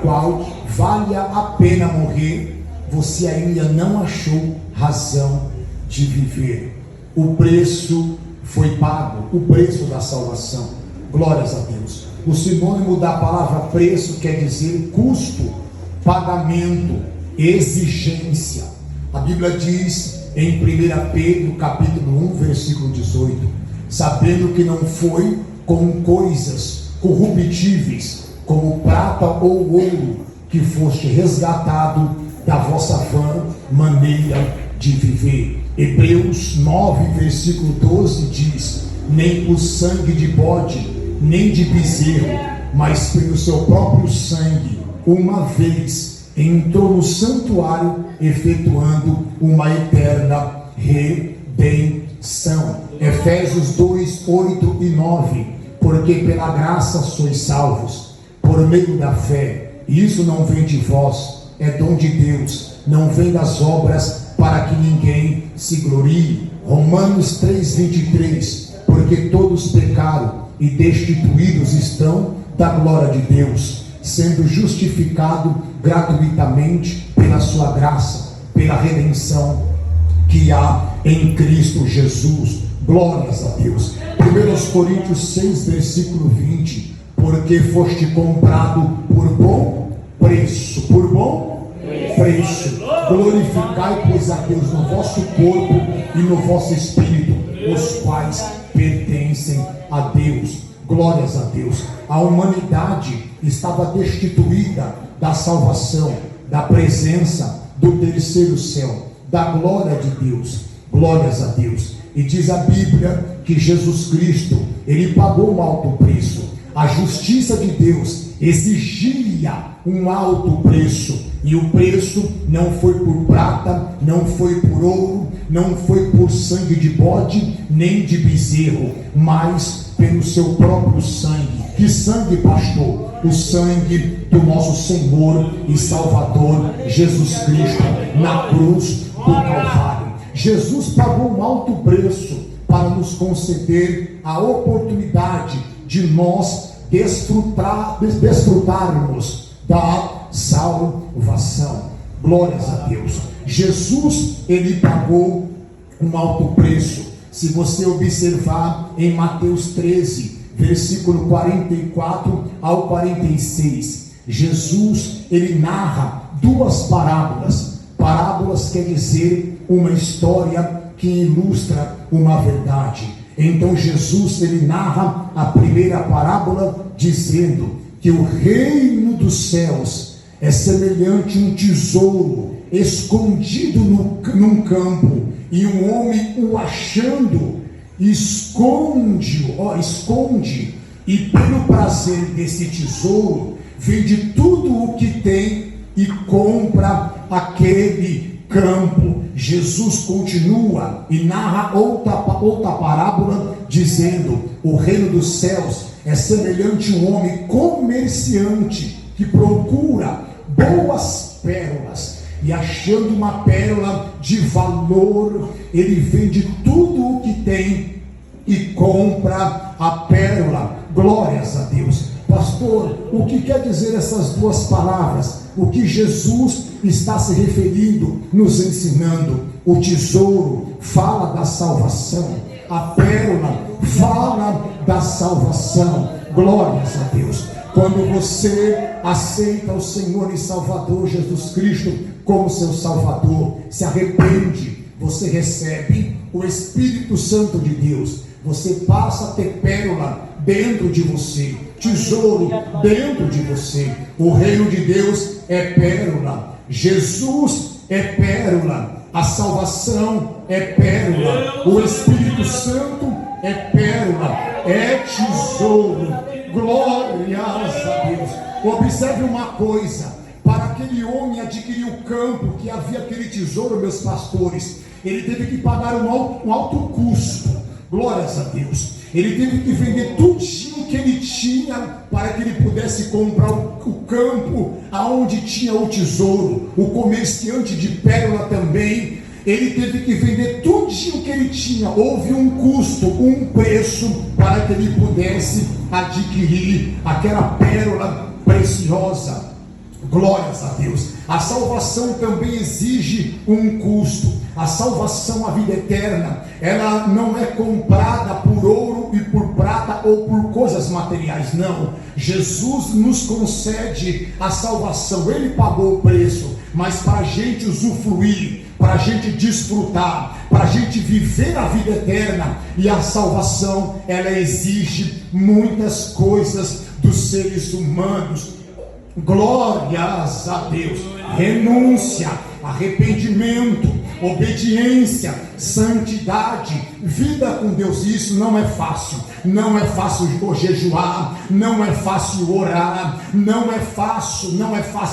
qual vale a pena morrer, você ainda não achou razão de viver. O preço foi pago, o preço da salvação. Glórias a Deus. O sinônimo da palavra preço quer dizer custo, pagamento, exigência. A Bíblia diz em 1 Pedro capítulo 1, versículo 18: sabendo que não foi com coisas corruptíveis, como prata ou ouro, que foste resgatado da vossa vã maneira de viver. Hebreus 9, versículo 12 diz: nem por sangue de bode, nem de bezerro, mas pelo seu próprio sangue, uma vez entrou no santuário, efetuando uma eterna redenção. Efésios 2, 8 e 9: porque pela graça sois salvos, por meio da fé, e isso não vem de vós, é dom de Deus, não vem das obras, para que ninguém se glorie. Romanos 3, 23: porque todos pecaram e destituídos estão da glória de Deus, sendo justificado gratuitamente pela sua graça, pela redenção que há em Cristo Jesus. Glórias a Deus. 1 Coríntios 6, versículo 20: porque foste comprado por bom preço, por bom preço. Glorificai, pois, a Deus no vosso corpo e no vosso espírito, os quais pertencem a Deus. Glórias a Deus. A humanidade estava destituída da salvação, da presença do terceiro céu, da glória de Deus. Glórias a Deus. E diz a Bíblia que Jesus Cristo, ele pagou um alto preço. A justiça de Deus exigia um alto preço, e o preço não foi por prata, não foi por ouro, não foi por sangue de bode, nem de bezerro, mas pelo seu próprio sangue. Que sangue, pastor? O sangue do nosso Senhor e Salvador Jesus Cristo, na cruz do Calvário. Jesus pagou um alto preço para nos conceder a oportunidade de nós desfrutarmos da salvação. Glórias a Deus. Jesus, ele pagou um alto preço. Se você observar em Mateus 13, versículo 44 ao 46, Jesus, ele narra duas parábolas. Parábolas quer dizer uma história que ilustra uma verdade. Então Jesus, ele narra a primeira parábola dizendo que o reino dos céus é semelhante a um tesouro escondido num campo, e um homem o achando, esconde, e pelo prazer desse tesouro, vende tudo o que tem e compra aquele campo. Jesus continua e narra outra parábola dizendo: o reino dos céus é semelhante a um homem comerciante que procura boas pérolas, e achando uma pérola de valor, ele vende tudo o que tem e compra a pérola. Glórias a Deus. Pastor, o que quer dizer essas duas palavras? O que Jesus está se referindo, nos ensinando? O tesouro fala da salvação, a pérola fala da salvação. Glórias a Deus. Quando você aceita o Senhor e Salvador Jesus Cristo como seu Salvador, se arrepende, você recebe o Espírito Santo de Deus. Você passa a ter pérola dentro de você, tesouro dentro de você. O reino de Deus é pérola, Jesus é pérola, a salvação é pérola, o Espírito Santo é pérola, é tesouro. Glórias a Deus. Observe uma coisa: para aquele homem adquirir o campo que havia aquele tesouro, meus pastores, ele teve que pagar um alto custo. Glórias a Deus. Ele teve que vender tudinho que ele tinha para que ele pudesse comprar o campo aonde tinha o tesouro. O comerciante de pérola também, ele teve que vender tudinho que ele tinha. Houve um custo, um preço para que ele pudesse adquirir aquela pérola preciosa. Glórias a Deus. A salvação também exige um custo. A salvação, a vida eterna, ela não é comprada por ouro e por prata ou por coisas materiais, não. Jesus nos concede a salvação, Ele pagou o preço, mas para a gente usufruir, para a gente desfrutar, para a gente viver a vida eterna e a salvação, ela exige muitas coisas dos seres humanos. Glórias a Deus. Renúncia, arrependimento, obediência, santidade, vida com Deus. Isso não é fácil. Não é fácil jejuar, não é fácil orar, não é fácil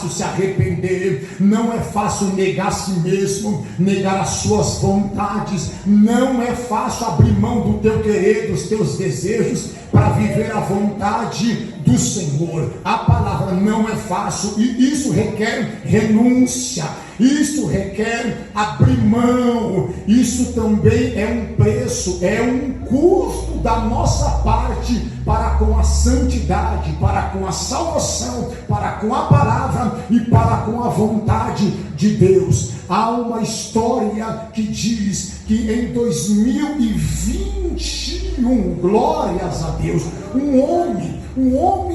se arrepender, não é fácil negar a si mesmo, negar as suas vontades, não é fácil abrir mão do teu querer, dos teus desejos, para viver a vontade do Senhor. A palavra não é fácil, e isso requer renúncia, isso requer abrir mão, isso também é um preço, é um custo da nossa parte para com a santidade, para com a salvação, para com a palavra e para com a vontade de Deus. Há uma história que diz que em 2021, glórias a Deus, um homem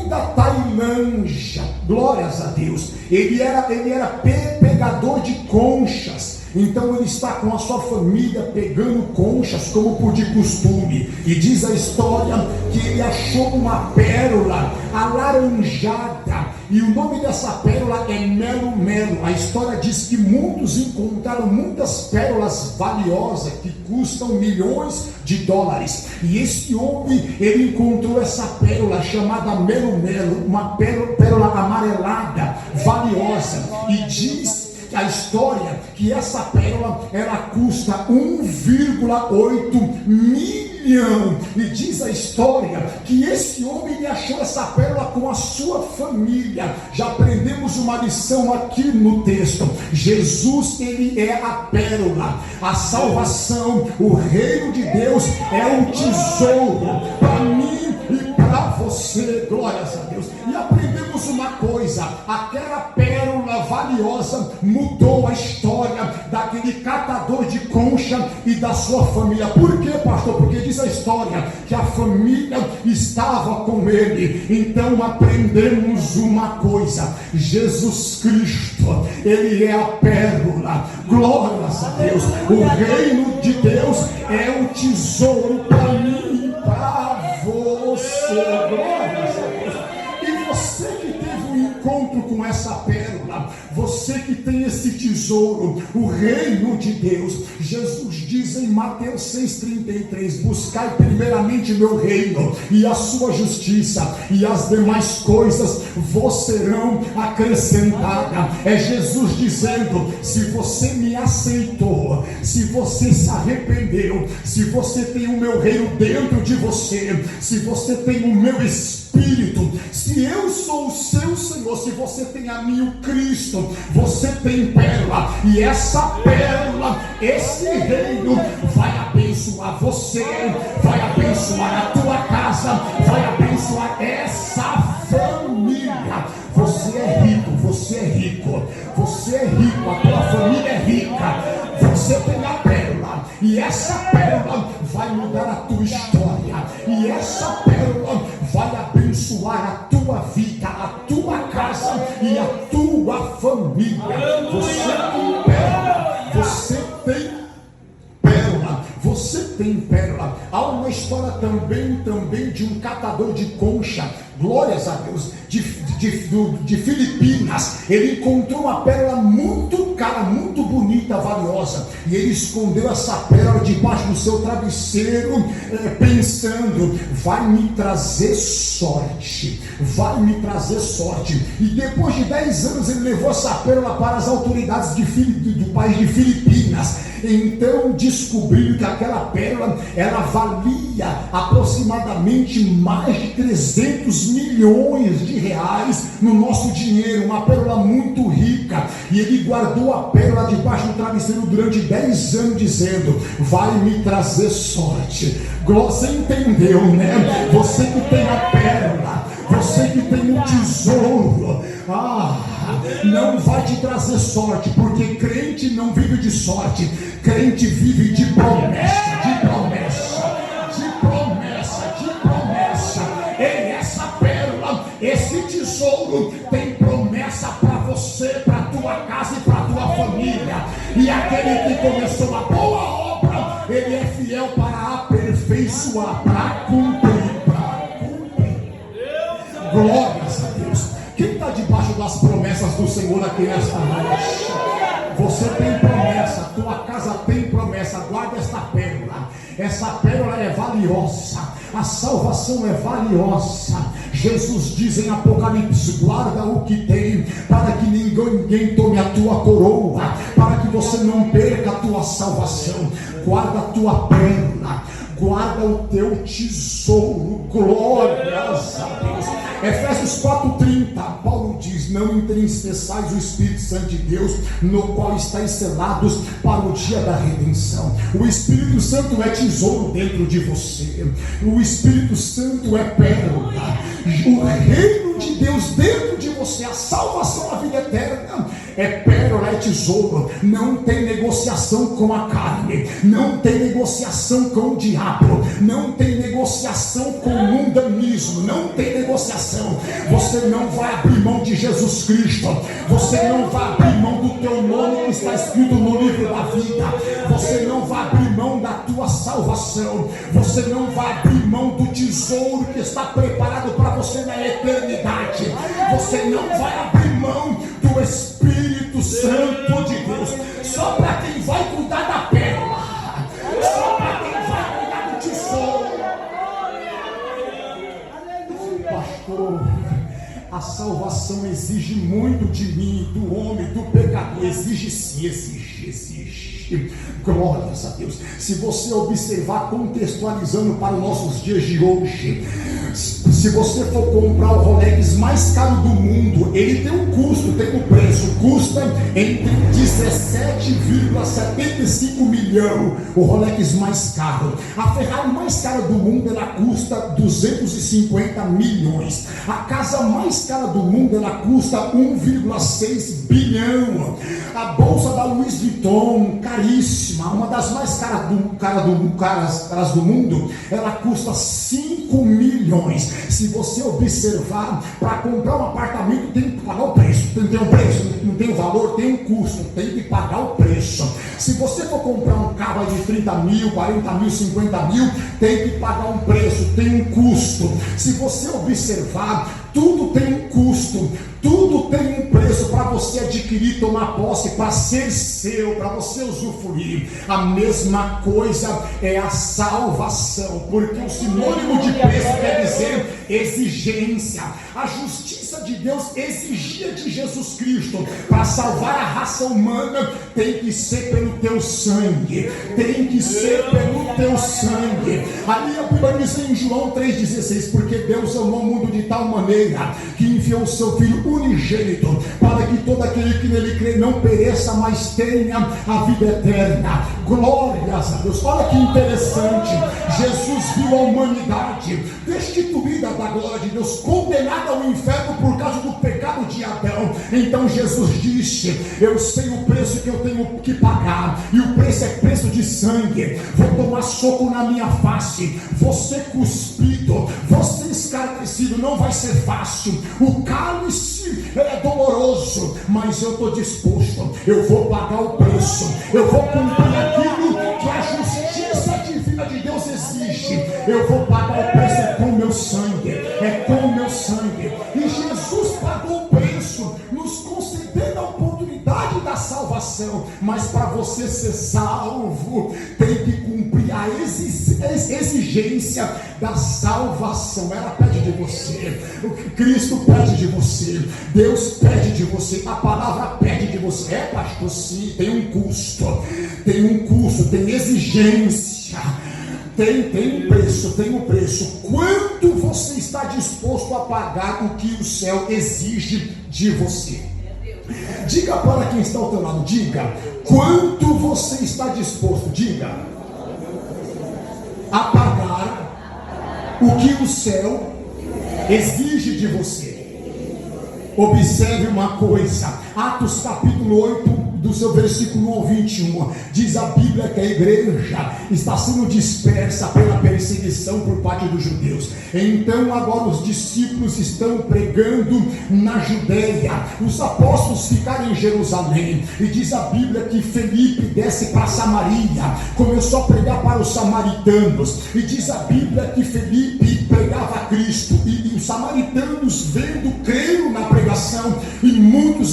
da Tailândia, glórias a Deus, ele era pegador de conchas. Então ele está com a sua família pegando conchas como por de costume, e diz a história que ele achou uma pérola alaranjada, e o nome dessa pérola é Melo Melo. A história diz que muitos encontraram muitas pérolas valiosas que custam milhões de dólares, e esse homem, ele encontrou essa pérola chamada Melo Melo, uma pérola amarelada, valiosa, e diz a história que essa pérola, ela custa 1,8 milhão, e diz a história que esse homem, ele achou essa pérola com a sua família. Já aprendemos uma lição aqui no texto. Jesus, ele é a pérola, a salvação, o reino de Deus é um tesouro para mim e para você, glórias a Deus. E aprendemos uma coisa: aquela pérola valiosa mudou a história daquele catador de concha e da sua família. Por quê, pastor? Porque diz a história que a família estava com ele. Então aprendemos uma coisa: Jesus Cristo, ele é a pérola, glórias a Deus. O reino de Deus é um tesouro para mim e para você, glórias a Deus. E você que teve um encontro com essa pérola, você que tem esse tesouro, o reino de Deus, Jesus diz em Mateus 6,33: buscai primeiramente meu reino e a sua justiça, e as demais coisas vos serão acrescentadas. É Jesus dizendo: se você me aceitou, se você se arrependeu, se você tem o meu reino dentro de você, se você tem o meu Espírito, se eu sou o seu Senhor, se você tem a mim, o Cristo, você tem pérola, e essa pérola, esse reino vai abençoar você, vai abençoar a tua casa, vai abençoar essa família. Você é rico, você é rico, você é rico, a tua família é rica, você tem a pérola, e essa pérola vai mudar a tua história, e essa pérola vai abençoar a tua vida, a tua casa e a tua família. Você tem pérola, você tem pérola, você tem pérola. Há uma história também de um catador de concha, glórias a Deus, de Filipinas. Ele encontrou uma pérola muito cara, muito bonita, valiosa, e ele escondeu essa pérola debaixo do seu travesseiro, pensando: vai me trazer sorte, vai me trazer sorte. E depois de 10 anos ele levou essa pérola para as autoridades do país de Filipinas. Então descobriram que aquela pérola, ela valia aproximadamente mais de 300 milhões de reais no nosso dinheiro, uma pérola muito rica. E ele guardou a pérola debaixo do travesseiro durante 10 anos, dizendo: vai me trazer sorte. Você entendeu, né? Você que tem a pérola, você que tem um tesouro, não vai te trazer sorte, porque crente não vive de sorte, crente vive de promessa, de promessa, de promessa, de promessa. E essa pérola, esse tesouro tem promessa para você, para tua casa e para tua família. E aquele que começou uma boa obra, ele é fiel para aperfeiçoar, para cumprir, para cumprir. Glórias a Deus. Quem está debaixo das promessas do Senhor aqui nesta noite? Você tem promessa, tua casa tem promessa. Guarda esta pérola. Essa pérola é valiosa. A salvação é valiosa. Jesus diz em Apocalipse: guarda o que tem, para que ninguém tome a tua coroa, para que você não perca a tua salvação. Guarda a tua pérola, guarda o teu tesouro. Glórias a Deus. Efésios 4:30, Paulo diz: não entristeçais o Espírito Santo de Deus, no qual estáis selados para o dia da redenção. O Espírito Santo é tesouro dentro de você. O Espírito Santo é pérola. O reino de Deus dentro de você, a salvação, a vida eterna, é pérola, é tesouro. Não tem negociação com a carne, não tem negociação com o diabo, não tem negociação com o mundanismo, não tem negociação. Você não vai abrir mão de Jesus Cristo, você não vai abrir mão do teu nome que está escrito no livro da vida, você não vai abrir mão da tua salvação, você não vai abrir mão do tesouro que está preparado para você na eternidade, você não vai abrir mão do Espírito Santo de Deus. Só para quem vai cuidar da pérola, só para quem vai cuidar do tesouro. Pastor, a salvação exige muito de mim, do homem, do pecador. Exige sim, exige. Glórias a Deus. Se você observar, contextualizando para os nossos dias de hoje, se você for comprar o Rolex mais caro do mundo, ele tem um custo, tem um preço, custa entre 17,75 milhão, o Rolex mais caro. A Ferrari mais cara do mundo, ela custa 250 milhões. A casa mais cara do mundo, ela custa 1,6 bilhão. A bolsa da Louis Vuitton, caríssima, uma das mais caras do mundo, ela custa 5 milhões. Se você observar, para comprar um apartamento tem que pagar o preço. Tem um preço, não tem o valor, tem um custo, tem que pagar o preço. Se você for comprar um carro de 30 mil, 40 mil, 50 mil, tem que pagar um preço, tem um custo. Se você observar, tudo tem um custo, tudo tem um preço para você adquirir, tomar posse, para ser seu, para você usufruir. A mesma coisa é a salvação, porque o sinônimo de preço quer dizer exigência. A justiça de Deus exigia de Jesus Cristo para salvar a raça humana, tem que ser pelo teu sangue, tem que ser pelo teu sangue. Ali a Bíblia diz em João 3,16: porque Deus amou o mundo de tal maneira que enviou o seu Filho unigênito, para que todo aquele que nele crê não pereça, mas tenha a vida eterna. Glórias a Deus. Olha que interessante, Jesus viu a humanidade destituída da glória de Deus, condenada ao inferno por causa do pecado de Adão. Então Jesus disse: eu sei o preço que eu tenho que pagar, e o preço é preço de sangue. Vou tomar soco na minha face, você cuspido, você escarnecido, não vai ser fácil. O cálice é doloroso, mas eu estou disposto, eu vou pagar o preço, eu vou cumprir aquilo que a justiça divina de Deus exige. Eu vou pagar o preço, é com o meu sangue, é com o meu sangue. E Jesus pagou o preço, nos concedendo a oportunidade da salvação. Mas para você ser salvo, tem que cumprir a exigência da salvação. Ela pede de você, Cristo pede de você, Deus pede de você, a palavra pede de você. É, pastor, sim, tem um custo, tem exigência, tem um preço. Quanto você está disposto a pagar o que o céu exige de você? Diga para quem está ao teu lado, diga, quanto você está disposto, diga, a pagar o que o céu exige de você. Observe uma coisa, Atos capítulo 8, do seu versículo 1 ao 21, diz a Bíblia que a igreja está sendo dispersa pela perseguição por parte dos judeus. Então agora os discípulos estão pregando na Judeia, os apóstolos ficaram em Jerusalém, e diz a Bíblia que Felipe desce para Samaria, começou a pregar para os samaritanos, e diz a Bíblia que Felipe pregava Cristo, e os samaritanos vendo, creram na pregação, e muitos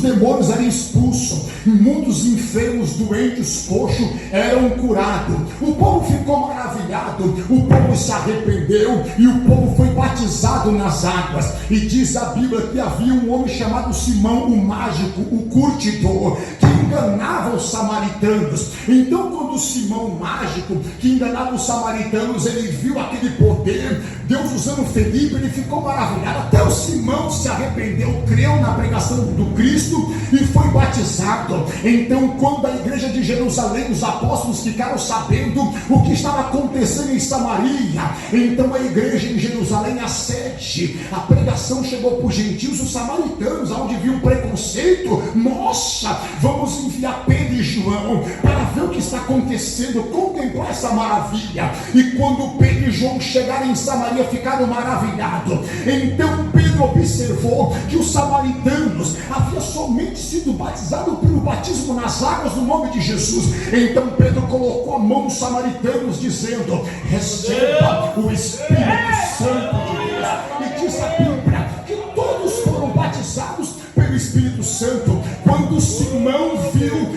demônios eram expulsos, e muitos enfermos, doentes, coxos eram curados. O povo ficou maravilhado, o povo se arrependeu e o povo foi batizado nas águas. E diz a Bíblia que havia um homem chamado Simão, o mágico, o curtidor, que enganava os samaritanos. Então quando Simão, mágico, que enganava os samaritanos, ele viu aquele poder, Deus usando Felipe, ele ficou maravilhado. Até o Simão se arrependeu, creu na pregação do Cristo e foi batizado. Então quando a igreja de Jerusalém, os apóstolos ficaram sabendo o que estava acontecendo em Samaria, então a igreja em Jerusalém, a sede, a pregação chegou para os gentios, os samaritanos, onde viu um preconceito. Nossa, vamos enviar Pedro e João para ver o que está acontecendo, contemplar essa maravilha. E quando Pedro e João chegaram em Samaria, ficaram maravilhados. Então Pedro observou que os samaritanos haviam somente sido batizados pelo batismo nas águas no nome de Jesus. Então Pedro colocou a mão nos samaritanos, dizendo: receba o Espírito Santo de Deus. E diz a Bíblia que todos foram batizados pelo Espírito Santo. Quando Simão viu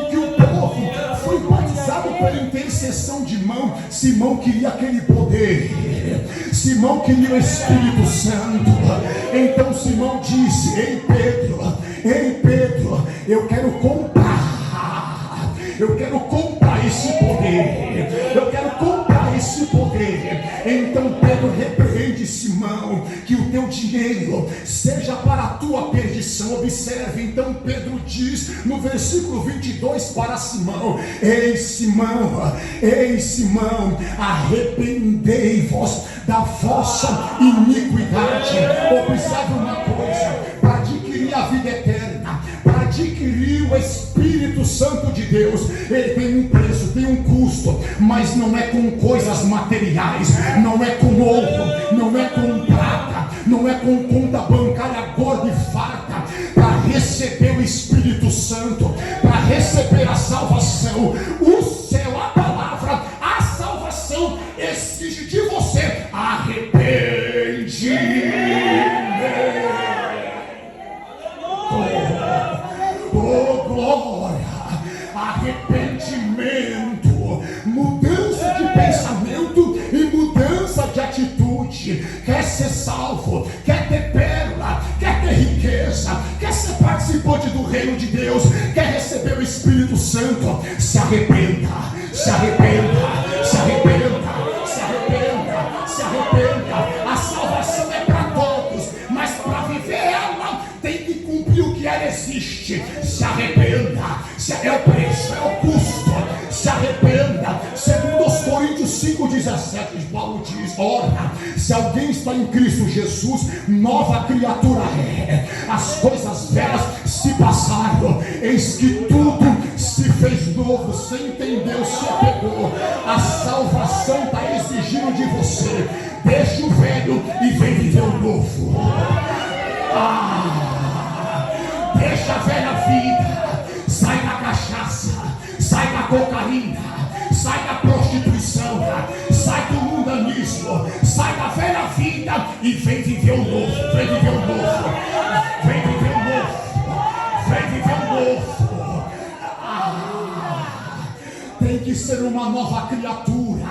que o povo foi batizado pela intercessão de mão, Simão queria aquele poder, Simão queria o Espírito Santo. Então Simão disse: ei Pedro, eu quero comprar esse poder, eu quero comprar esse poder. Então Pedro repreende Simão, que o teu dinheiro seja para a tua perdição. Observe, então Pedro diz no versículo 22 para Simão: ei Simão, arrependei-vos da vossa iniquidade. Observe uma coisa: para adquirir a vida eterna, para adquirir o Espírito Santo de Deus, ele tem um preço, tem um custo, mas não é com coisas materiais, não é com ouro, não é com prata, não é com conta bancária gorda e farta. Para receber o Espírito Santo, para receber a salvação, o céu, a palavra, a salvação exige de você arrependimento. Oh glória, arrependimento, mudança de pensamento e mudança de atitude. Quer ser salvo, quer ter pérola, quer ter riqueza, quer ser participante do reino de Deus, quer receber o Espírito Santo, se arrependa, se arrependa, se arrependa, se arrependa, se arrependa. A salvação é para todos, mas para viver ela tem que cumprir o que ela existe. Se arrependa, é o preço, é o custo. Se arrependa. Segundo os Coríntios 5,17, Paulo diz: ora, se alguém está em Cristo Jesus, nova criatura é. As coisas velhas se passaram, eis que tudo se fez novo. Você entendeu? Se apegou. A salvação está exigindo de você: deixa o velho e vem viver o novo. Deixa a velha vida, sai da cachaça, sai da cocaína, sai da prostituição, sai do mundanismo, sai da velha vida e vem viver o novo, vem viver o novo, vem viver o novo, vem viver o novo. Tem que ser uma nova criatura,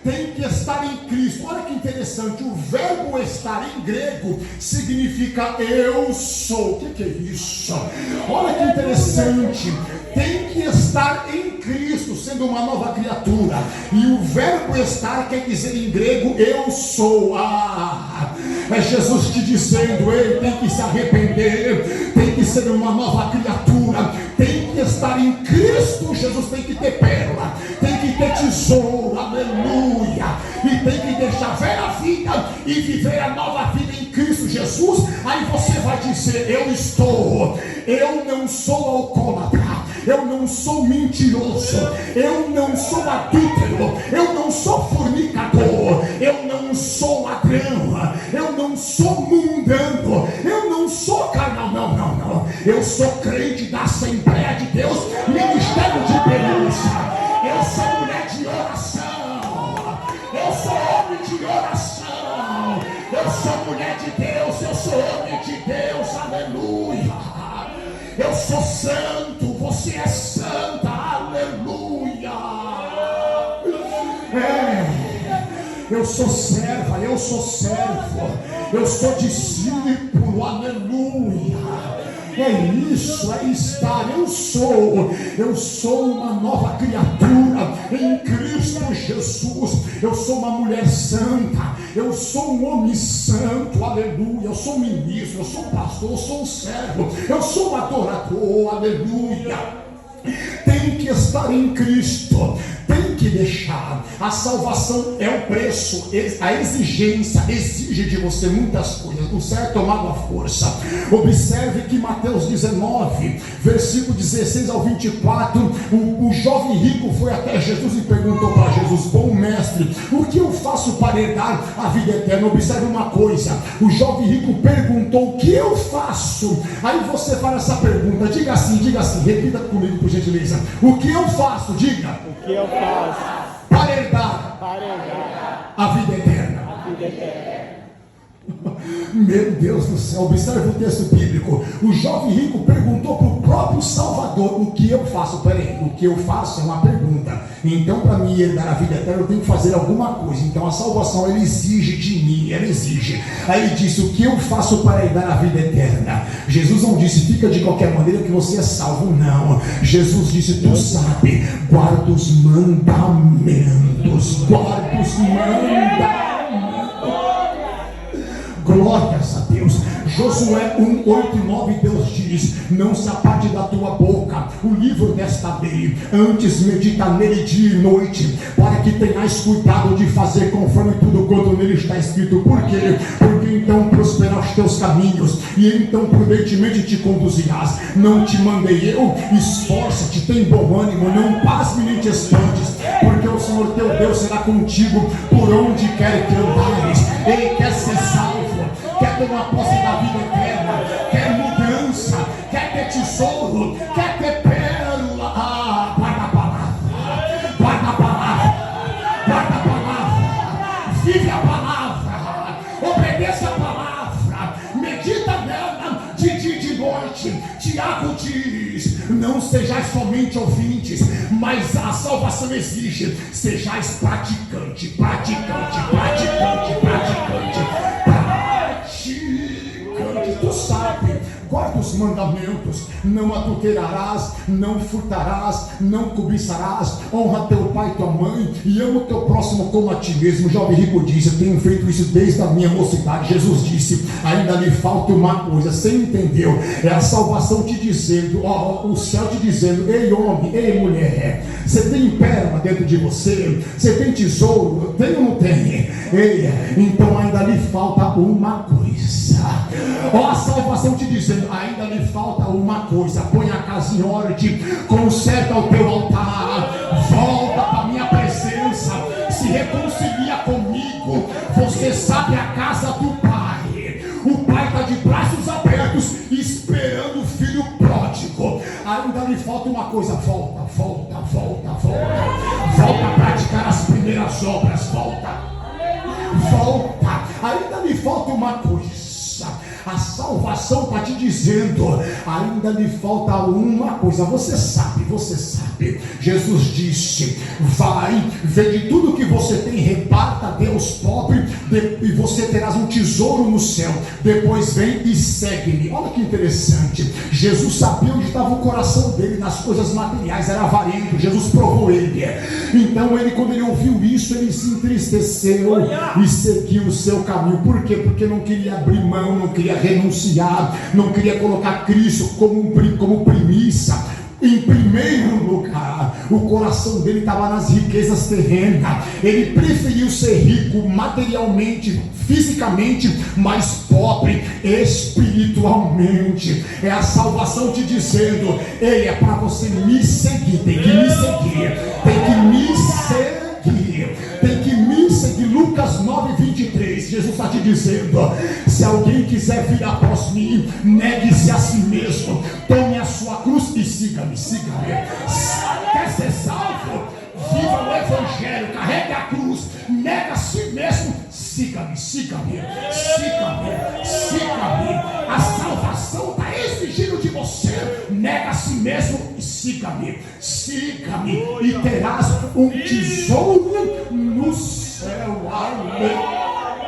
tem que estar em Cristo. Olha que interessante, o verbo estar em grego significa eu sou. O que é isso? Olha que interessante, tem que estar em Cristo, sendo uma nova criatura. E o verbo estar quer dizer em grego eu sou. É Jesus te dizendo: ele tem que se arrepender, tem que ser uma nova criatura, tem que estar em Cristo Jesus, tem que ter pérola, tem que ter tesouro, aleluia, e tem que deixar a velha vida e viver a nova vida em Cristo Jesus. A você: eu não sou alcoólatra, eu não sou mentiroso, eu não sou adúltero, eu não sou fornicador, eu não sou ladrão, eu não sou mundano, eu não sou carnal, não, eu sou crente da Assembleia de Deus, Ministério de Beleza, eu sou mulher de oração, eu sou homem de oração, eu sou mulher de Deus, eu sou homem de Deus, aleluia. Eu sou santo, você é santa, aleluia. Eu sou serva, eu sou servo, eu sou discípulo, aleluia. É isso, é estar. Eu sou uma nova criatura em Cristo Jesus. Eu sou uma mulher santa, eu sou um homem santo, aleluia. Eu sou um ministro, eu sou um pastor, eu sou um servo, eu sou um adorador, aleluia. Tem que estar em Cristo, tem que deixar. A salvação é o preço, a exigência exige de você muitas coisas. O céu é tomado à força. Observe que Mateus 19, versículo 16 ao 24, o jovem rico foi até Jesus e perguntou para Jesus: bom mestre, o que eu faço para herdar a vida eterna? Observe uma coisa, o jovem rico perguntou: o que eu faço? Aí você faz essa pergunta, diga assim, repita comigo por gentileza: o que eu faço? Diga. O que eu faço para herdar a vida eterna? Meu Deus do céu, observe o texto bíblico. O jovem rico perguntou para o próprio Salvador: o que eu faço? Peraí, o que eu faço é uma pergunta. Então, para mim herdar a vida eterna, eu tenho que fazer alguma coisa. Então, a salvação, ela exige de mim, ela exige. Aí ele disse: o que eu faço para herdar a vida eterna? Jesus não disse: fica de qualquer maneira que você é salvo, não. Jesus disse: tu sabe, guarda os mandamentos, guarda os mandamentos. Glórias a Deus. Josué 1, 8 e 9, Deus diz: não se aparte da tua boca o livro desta lei, antes medita nele dia e noite, para que tenhas cuidado de fazer conforme tudo quanto nele está escrito. Por quê? Porque então prosperarão os teus caminhos, e então prudentemente te conduzirás. Não te mandei eu? Esforça-te, tem bom ânimo, não pasme nem te espantes, porque o Senhor teu Deus será contigo por onde quer que andares. Ele quer ser salvo, quer tomar posse da vida eterna, quer mudança, quer ter tesouro, quer ter pérola. Guarda a palavra, guarda a palavra, guarda a palavra, vive a palavra, obedeça a palavra, medita nela de dia e de noite. Tiago diz: não sejais somente ouvintes, mas a salvação exige sejais praticante. Tu sabe, guarda os mandamentos: não adulterarás, não furtarás, não cobiçarás, honra teu pai e tua mãe, e ama o teu próximo como a ti mesmo. O jovem rico disse: eu tenho feito isso desde a minha mocidade. Jesus disse: ainda lhe falta uma coisa. Você entendeu? É a salvação te dizendo, o céu te dizendo: ei homem, ei mulher, você tem pérola dentro de você? Você tem tesouro? Tem ou não tem? Ei, então ainda lhe falta uma coisa. A salvação te dizendo: ainda lhe falta uma coisa. Põe a casa em ordem, conserta o teu altar, volta para a minha presença, se reconcilia comigo. Você sabe a casa do Pai, o Pai está de braços abertos esperando o filho pródigo. Ainda lhe falta uma coisa: volta a praticar as primeiras obras, volta. Ainda lhe falta uma coisa. A salvação está te dizendo: ainda lhe falta uma coisa. Você sabe. Jesus disse: vai, vende tudo que você tem, reparta a Deus pobre, e você terás um tesouro no céu. Depois vem e segue-me. Olha que interessante. Jesus sabia onde estava o coração dele, nas coisas materiais, era avarento. Jesus provou ele. Então quando ele ouviu isso, ele se entristeceu e seguiu o seu caminho. Por quê? Porque não queria abrir mão, não queria renunciar, não queria colocar Cristo como premissa. Em primeiro lugar, o coração dele estava nas riquezas terrenas. Ele preferiu ser rico materialmente, fisicamente, mas pobre espiritualmente. É a salvação te dizendo: ei, é para você me seguir, tem que me seguir, tem que me seguir, tem que me seguir. Lucas 9:23, Jesus está te dizendo: se alguém quiser vir após mim, negue-se a si mesmo, tome a sua cruz e siga-me. Quer ser salvo? Viva o evangelho, carregue a cruz, nega a si mesmo, siga-me. A salvação está exigindo de você: nega a si mesmo e siga-me, e terás um tesouro no céu.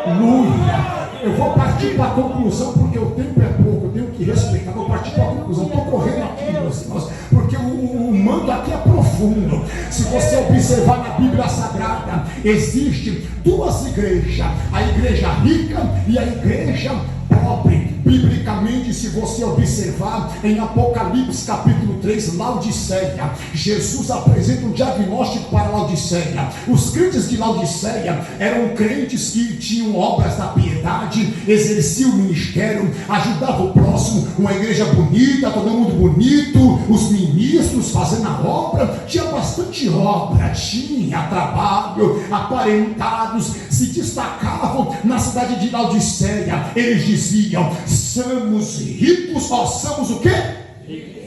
Aleluia. Eu vou partir para a conclusão, porque o tempo é pouco, eu tenho que respeitar. Vou partir para a conclusão. Estou correndo aqui, meus irmãos, porque o mando aqui é profundo. Se você observar na Bíblia Sagrada, existem duas igrejas: a igreja rica e a igreja pobre. Biblicamente, se você observar em Apocalipse capítulo 3, Laodiceia, Jesus apresenta um diagnóstico para Laodiceia. Os crentes de Laodiceia eram crentes que tinham obras da piedade, exerciam o ministério, ajudavam o próximo, uma igreja bonita, todo mundo bonito, os ministros fazendo a obra, tinha bastante obra, tinha trabalho, aparentados, se destacavam na cidade de Laodiceia. Eles diziam: somos ricos, somos o quê?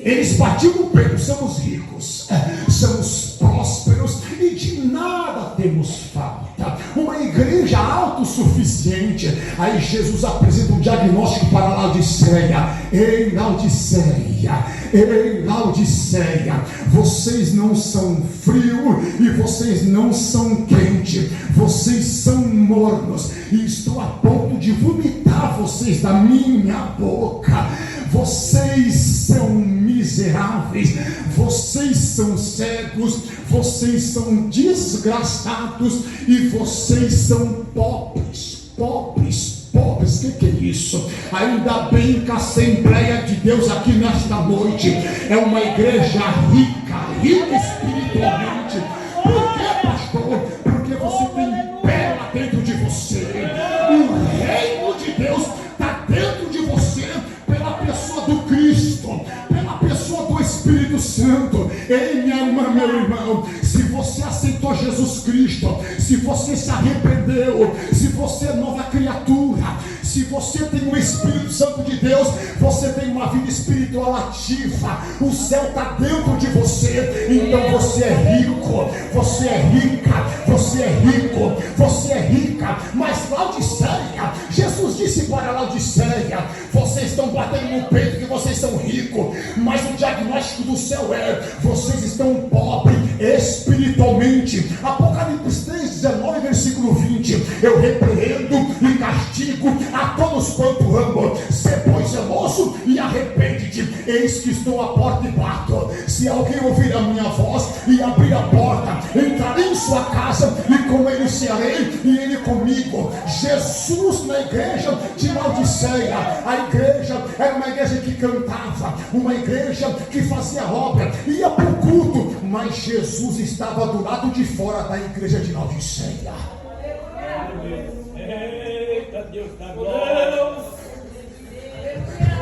Eles batiam no peito: somos ricos, somos prósperos e de nada temos falta. Uma igreja autossuficiente. Aí Jesus apresenta um diagnóstico para Laodiceia: ei Laodiceia, vocês não são frio e vocês não são quente, vocês são mornos, e estou a ponto de vomitar vocês da minha boca. Vocês são miseráveis, vocês são cegos, vocês são desgraçados e vocês são pobres. O que é isso? Ainda bem que a Assembleia de Deus aqui nesta noite é uma igreja rica espiritualmente. Por que, pastor? Porque você tem pérola dentro de você. O reino de Deus está dentro de você, pela pessoa do Cristo, pela pessoa do Espírito Santo. Ei, minha irmã, meu irmão, se você aceitou Jesus Cristo, se você se arrependeu, se você é nova criatura, se você tem o Espírito Santo de Deus, você tem uma vida espiritual ativa, o céu está dentro de você, então você é rico, você é rica, você é rica. Mas Laodiceia, Jesus disse para Laodiceia: vocês estão batendo no peito que vocês são ricos, mas o diagnóstico do céu é: vocês estão pobres espiritualmente. Apocalipse 3:19, versículo 20: eu repreendo e castigo a todos quanto amo. Sê, pois, zeloso e arrepende-te. Eis que estou à porta e bato. Se alguém ouvir a minha voz e abrir a porta, entrarei em sua casa e com ele cearei e ele comigo. Jesus na igreja de Laodiceia, a igreja era uma igreja que cantava, uma igreja que fazia obra, ia para o culto, mas Jesus estava do lado de fora da igreja de Laodiceia.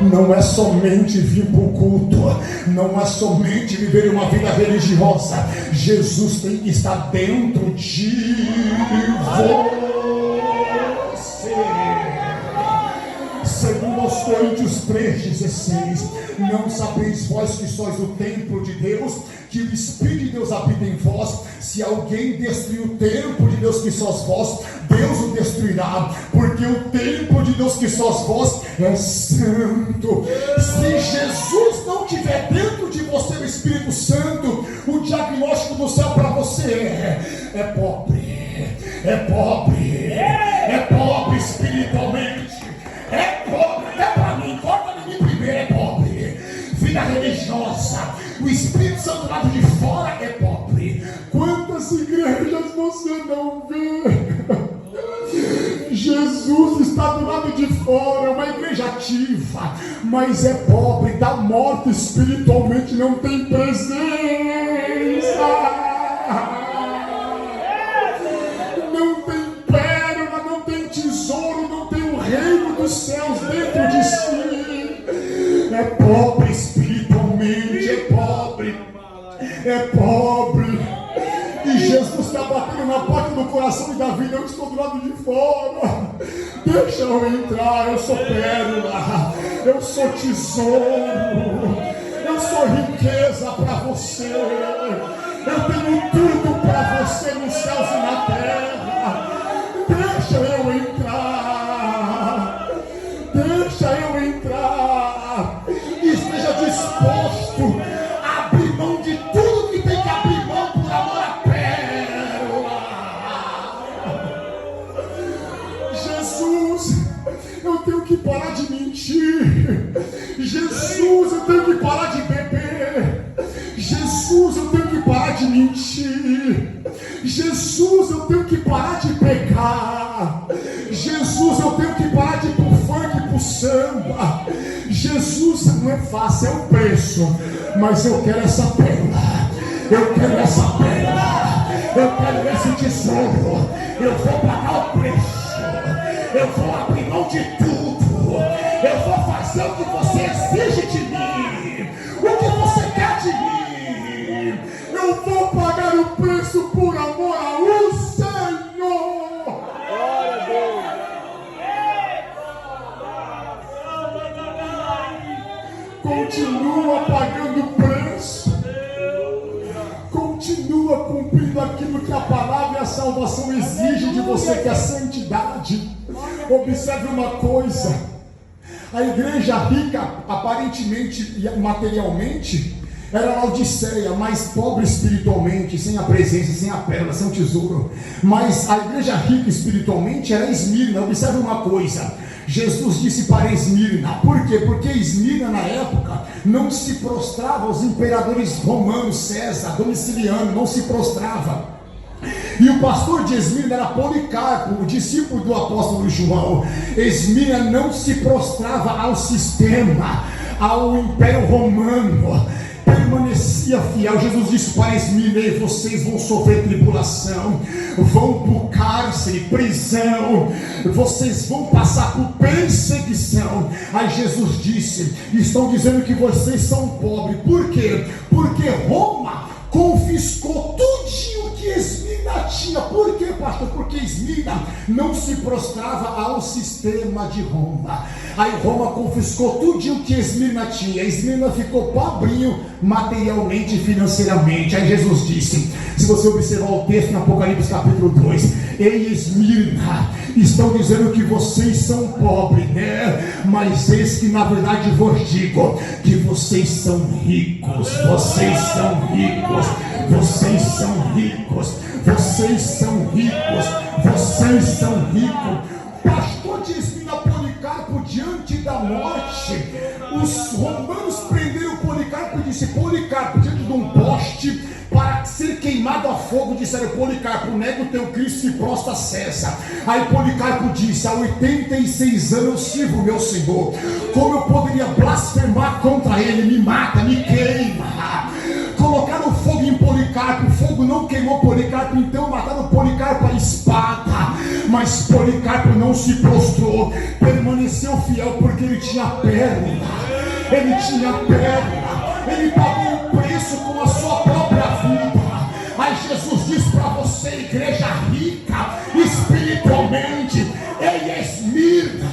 Não é somente vir para o culto, não é somente viver uma vida religiosa. Jesus tem que estar dentro de você. Segundo aos Coríntios 3:16, não sabeis vós que sois o templo de Deus, que o Espírito de Deus habita em vós? Se alguém destruir o templo de Deus que sois vós, Deus o destruirá, porque o templo de Deus que sois vós é santo. Se Jesus não tiver dentro de você o Espírito Santo, o diagnóstico do céu para você é pobre espiritualmente, é pobre, até para mim, corta de mim primeiro, é pobre. Vida religiosa, o Espírito Santo do lado de fora é pobre. Quantas igrejas você não vê? Jesus está do lado de fora, é uma igreja ativa, mas é pobre, está morto espiritualmente, não tem presença, não tem pérola, não tem tesouro, não tem o reino dos céus dentro de si. É pobre espiritualmente, é pobre. E Jesus está batendo na porta do coração de Davi. Eu estou do lado de fora, deixa eu entrar. Eu sou pérola, eu sou tesouro, eu sou riqueza para você, eu tenho tudo para você nos céus e na terra. Deixa eu entrar, deixa eu entrar. Esteja disposto a abrir mão de tudo que tem que abrir mão por amor à pérola. Jesus, eu tenho que parar de mentir. Jesus, eu tenho que parar de beber. Jesus, eu tenho que parar de mentir. Jesus, eu tenho que parar de pecar. Jesus, eu tenho que parar de ir pro funk, pro samba. Jesus, não é fácil, é um preço, mas eu quero essa pérola, eu quero essa pérola, eu quero esse tesouro. Eu vou pagar o preço, eu vou abrir mão de tudo, eu vou fazer o que você exige de mim, o que você quer de mim. Eu vou pagar o preço por amor ao Senhor. Glória a Deus. Continua pagando o preço, continua cumprindo aquilo que a palavra e a salvação exigem de você, que é a santidade. Observe uma coisa: a igreja rica, aparentemente e materialmente, era Laodiceia, mas pobre espiritualmente, sem a presença, sem a pérola, sem o tesouro. Mas a igreja rica espiritualmente era Esmirna. Observe uma coisa: Jesus disse para Esmirna, por quê? Porque Esmirna na época não se prostrava aos imperadores romanos, César, Domiciliano, não se prostrava. E o pastor de Esmirna era Policarpo, o discípulo do apóstolo João. Esmirna não se prostrava ao sistema, ao império romano, permanecia fiel. Jesus disse para Esmirna: vocês vão sofrer tribulação, vão para o cárcere, prisão, vocês vão passar por perseguição. Aí Jesus disse: estão dizendo que vocês são pobres. Por quê? Porque Roma confiscou tudinho que Esmirna tinha. Por quê, pastor? Porque Esmirna não se prostrava ao sistema de Roma. Aí Roma confiscou tudinho que Esmirna tinha. Esmirna ficou pobrinho materialmente e financeiramente. Aí Jesus disse, se você observar o texto em Apocalipse capítulo 2: ei, Esmirna, estão dizendo que vocês são pobres, né? Mas eis que na verdade vos digo que vocês são ricos. Vocês são ricos. Vocês são ricos. Vocês são ricos. Vocês são ricos. Pastor de Esmirna, Policarpo, diante da morte, os romanos prenderam Policarpo e disse: Policarpo, diante de um poste, para ser queimado a fogo, disseram: Policarpo, nega o teu Cristo e prostra a César. Aí Policarpo disse: há 86 anos eu sirvo o meu Senhor, como eu poderia blasfemar contra ele? Me mata, me queima. Colocaram fogo em Policarpo, o fogo não queimou Policarpo, então mataram Policarpo a espada. Mas Policarpo não se prostrou, permaneceu fiel, porque ele tinha pérola. Ele tinha pérola, ele pagou um preço com a sua própria vida. Aí Jesus diz para você, igreja rica espiritualmente: ei, Esmirna,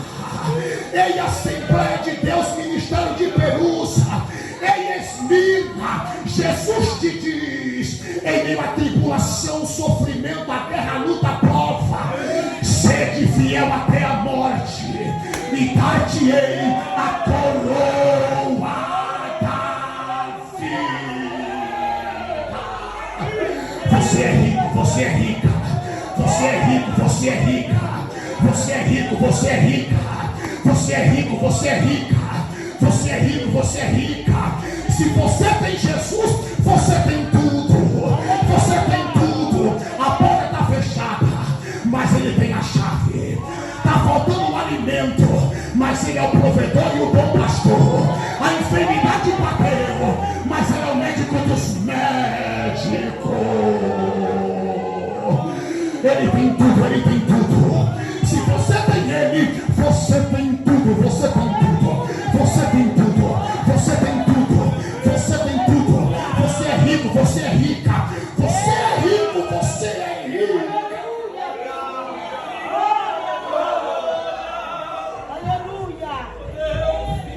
ei, Assembleia de Deus, Ministério de Perusa, ei, Esmirna, Jesus te diz: em meio à tribulação, sofrimento, a guerra, a luta, a prova, sede fiel até a morte, e dar-te-ei a coroa da vida. Você é rico, você é rica. Você é rico, você é rica. Você é rico, você é rica. Você é rico, você é rica. Você é rico, você é rica. Se você tem Jesus, você tem tudo. Você tem tudo. A porta está fechada, mas ele tem a chave. Está faltando o alimento, lugar de papel, mas ele é o médico dos médicos. Ele tem tudo, ele tem tudo. Se você tem ele, você tem tudo, você tem tudo, você tem tudo, você tem tudo, você tem tudo. Você é rico, você é rica, você é rico, você é rico.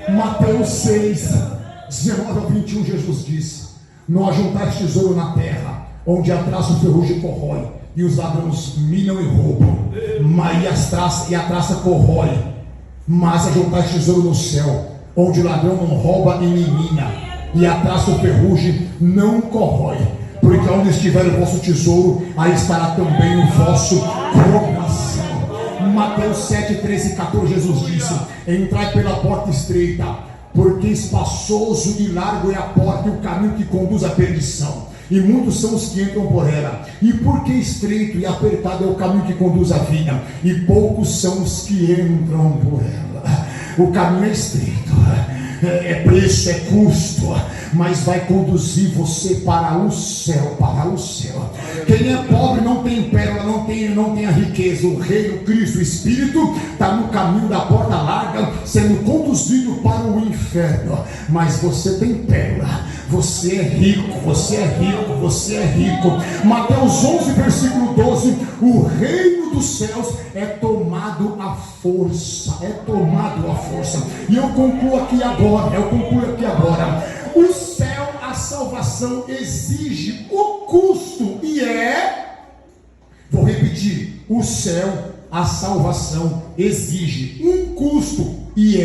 Mateus 6, 19 ao 21, Jesus disse: não ajuntais tesouro na terra, onde a traça o ferrugem corrói, e os ladrões minam e roubam, e a traça corrói. Mas ajuntais tesouro no céu, onde o ladrão não rouba e nem mina, e a traça o ferrugem não corrói. Porque onde estiver o vosso tesouro, aí estará também o vosso coração. Mateus 7, 13 e 14, Jesus disse: entrai pela porta estreita, porque espaçoso e largo é a porta e o caminho que conduz à perdição, e muitos são os que entram por ela. E porque estreito e apertado é o caminho que conduz à vida, e poucos são os que entram por ela. O caminho é estreito, é preço, é custo, mas vai conduzir você para o céu, para o céu. Quem é pobre não tem pérola, não tem a riqueza. O reino, Cristo, o Espírito está no caminho da porta larga, sendo conduzido para o inferno. Mas você tem pérola, você é rico, você é rico, você é rico. Mateus 11, versículo 12: o reino dos céus é tomado à força, é tomado à força. E eu concluo aqui agora, o céu, a salvação exige o custo, e vou repetir, o céu, a salvação exige um custo, e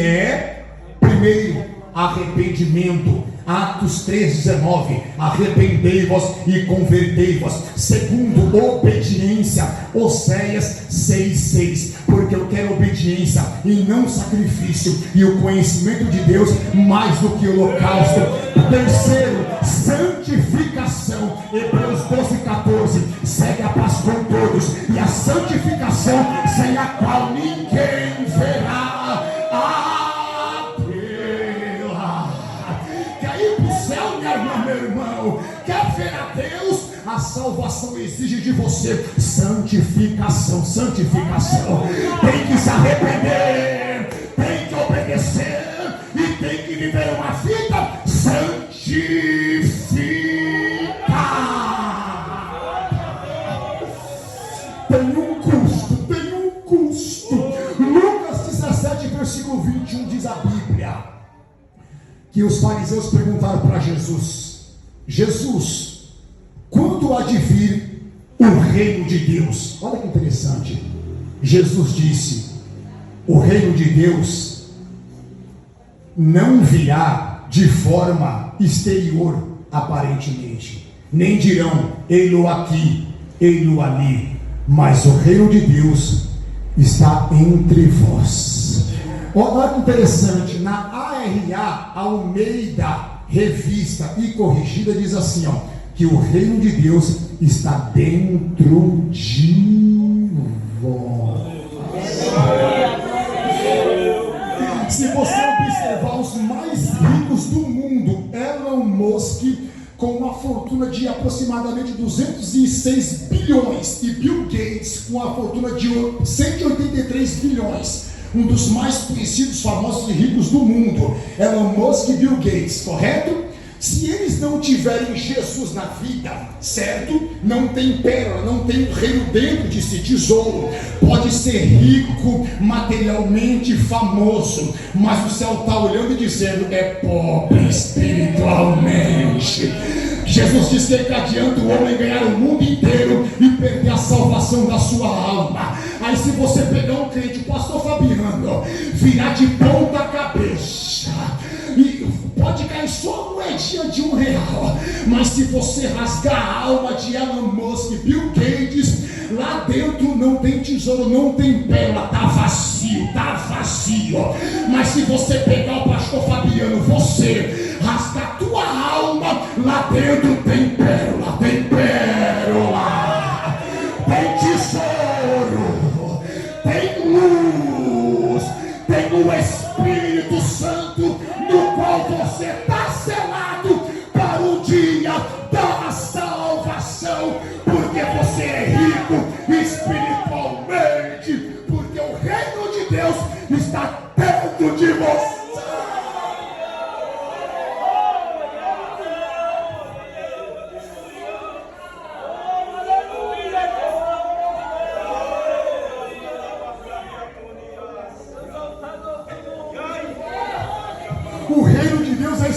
primeiro, arrependimento. Atos 3,19: arrependei-vos e convertei-vos. Segundo, obediência. Oséias 6,6: porque eu quero obediência e não sacrifício, e o conhecimento de Deus mais do que o holocausto. Terceiro, santificação. Hebreus 12,14: segue a paz com todos, e a santificação sem a qual ninguém verá meu irmão. Quer ver a Deus? A salvação exige de você santificação. Santificação. Tem que se arrepender, tem que obedecer e tem que viver uma vida santificada. Tem um custo, tem um custo. Lucas 17, versículo 21 diz a Bíblia que os fariseus perguntaram para Jesus: Jesus, quando há de vir o reino de Deus? Olha que interessante. Jesus disse: o reino de Deus não virá de forma exterior, aparentemente, nem dirão ei-lo aqui, ei-lo ali, mas o reino de Deus está entre vós. Olha que interessante, na ARA, Almeida Revista e Corrigida, diz assim, que o reino de Deus está dentro de vós. Se você observar os mais ricos do mundo, Elon Musk com uma fortuna de aproximadamente 206 bilhões e Bill Gates com a fortuna de 183 bilhões, um dos mais conhecidos, famosos e ricos do mundo, Elon Musk e Bill Gates, correto? Se eles não tiverem Jesus na vida, certo? Não tem pérola, não tem um reino dentro de si, tesouro. Pode ser rico materialmente, famoso, mas o céu está olhando e dizendo: é pobre espiritualmente. Jesus disse que adianta o homem ganhar o mundo inteiro e perder a salvação da sua alma. Aí se você pegar um crente, pastor Fabiano, virar de ponta cabeça, e pode cair só uma moedinha de R$1, mas se você rasgar a alma de Elon Musk, Bill Gates, lá dentro não tem tesouro, não tem pérola, está vazio, mas se você pegar o pastor Fabiano, você rasgar a tua alma, lá dentro tem pérola, tem tesouro, tem luz, tem o Espírito Santo no qual você está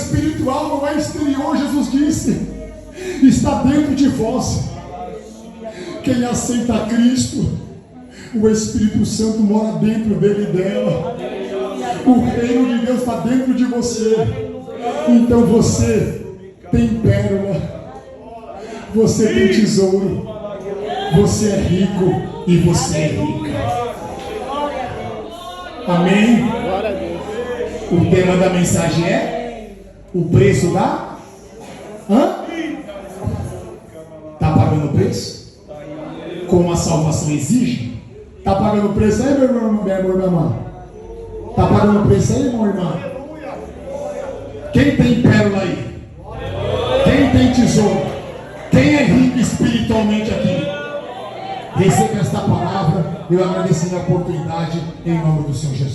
espiritual não é exterior, Jesus disse, está dentro de vós. Quem aceita a Cristo, o Espírito Santo mora dentro dele e dela. O reino de Deus está dentro de você. Então você tem pérola, você tem tesouro, você é rico e você é rica. Amém? O tema da mensagem é o preço da... Está pagando o preço? Como a salvação exige? Está pagando o preço aí, meu irmão, minha irmã? Está pagando o preço aí, meu irmão? Quem tem pérola aí? Quem tem tesouro? Quem é rico espiritualmente aqui? Receba esta palavra. Eu agradeço a oportunidade em nome do Senhor Jesus.